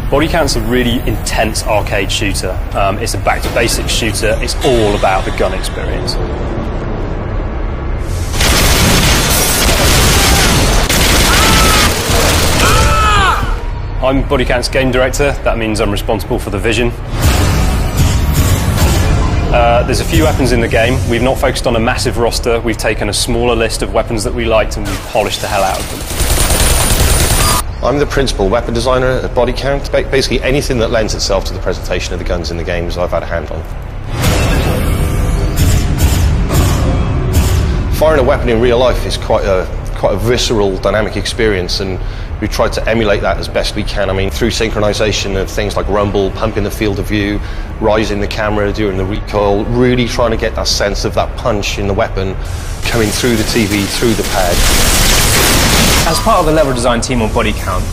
Bodycount's a really intense arcade shooter. It's a back-to-basics shooter. It's all about the gun experience. I'm Bodycount's game director. That means I'm responsible for the vision. There's a few weapons in the game. We've not focused on a massive roster. We've taken a smaller list of weapons that we liked and we've polished the hell out of them. I'm the principal weapon designer at Bodycount. Basically anything that lends itself to the presentation of the guns in the games I've had a hand on. Firing a weapon in real life is quite a visceral, dynamic experience, and we tried to emulate that as best we can. I mean, through synchronization of things like rumble, pumping the field of view, rising the camera during the recoil, really trying to get that sense of that punch in the weapon coming through the TV, through the pad. As part of the level design team on Bodycount,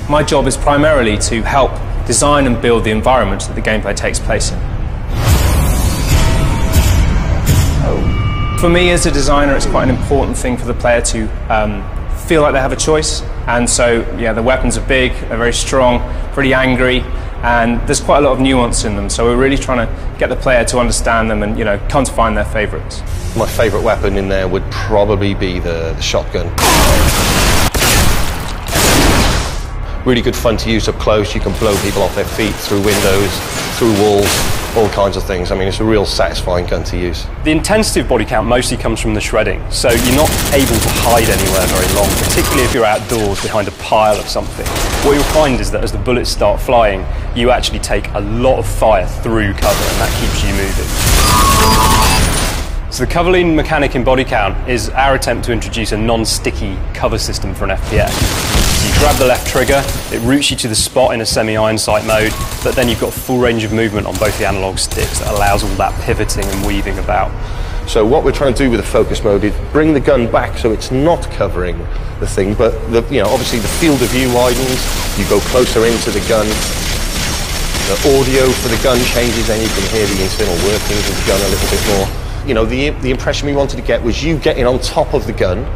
my job is primarily to help design and build the environment that the gameplay takes place in. For me as a designer, it's quite an important thing for the player to feel like they have a choice. And so, yeah, the weapons are big, they're very strong, pretty angry, and there's quite a lot of nuance in them. So we're really trying to get the player to understand them and, come to find their favourites. My favourite weapon in there would probably be the shotgun. Really good fun to use up close. You can blow people off their feet, through windows, through walls, all kinds of things. I mean, it's a real satisfying gun to use. The intensity of Bodycount mostly comes from the shredding, so you're not able to hide anywhere very long, particularly if you're outdoors behind a pile of something. What you'll find is that as the bullets start flying, you actually take a lot of fire through cover, and that keeps you moving. So the cover lean mechanic in Bodycount is our attempt to introduce a non-sticky cover system for an FPS. So you grab the left trigger, it routes you to the spot in a semi-iron sight mode, but then you've got full range of movement on both the analog sticks that allows all that pivoting and weaving about. So what we're trying to do with the focus mode is bring the gun back so it's not covering the thing, but obviously the field of view widens, you go closer into the gun, the audio for the gun changes, and you can hear the internal workings of the gun a little bit more. The impression we wanted to get was you getting on top of the gun,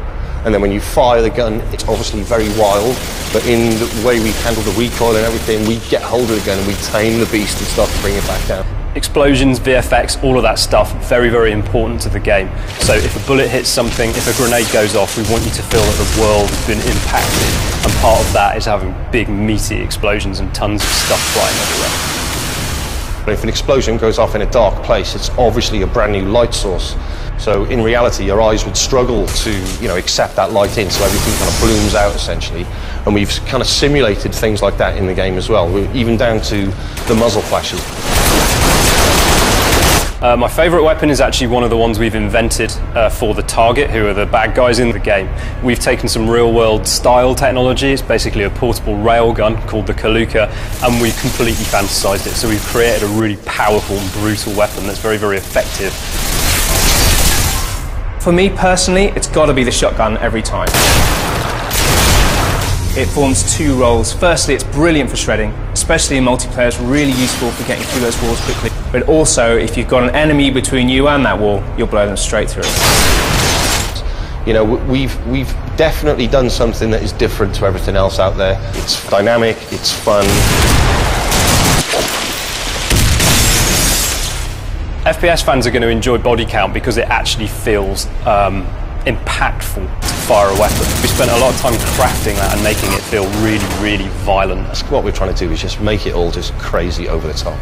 and then when you fire the gun, it's obviously very wild, but in the way we handle the recoil and everything, we get hold of the gun and we tame the beast and start to bring it back down. Explosions, VFX, all of that stuff, very, very important to the game. So if a bullet hits something, if a grenade goes off, we want you to feel that the world has been impacted, and part of that is having big, meaty explosions and tons of stuff flying everywhere. But if an explosion goes off in a dark place, it's obviously a brand new light source. So in reality, your eyes would struggle to, accept that light in, so everything kind of blooms out essentially. And we've kind of simulated things like that in the game as well, even down to the muzzle flashes. My favourite weapon is actually one of the ones we've invented for the target, who are the bad guys in the game. We've taken some real-world style technology. It's basically a portable railgun called the Codemasters, and we've completely fantasised it. So we've created a really powerful and brutal weapon that's very, very effective. For me personally, it's got to be the shotgun every time. It forms two roles. Firstly, it's brilliant for shredding, especially in multiplayer. It's really useful for getting through those walls quickly. But also, if you've got an enemy between you and that wall, you'll blow them straight through. We've definitely done something that is different to everything else out there. It's dynamic, it's fun. FPS fans are going to enjoy Bodycount because it actually feels impactful to fire a weapon. We spent a lot of time crafting that and making it feel really, really violent. What we're trying to do is just make it all just crazy over the top.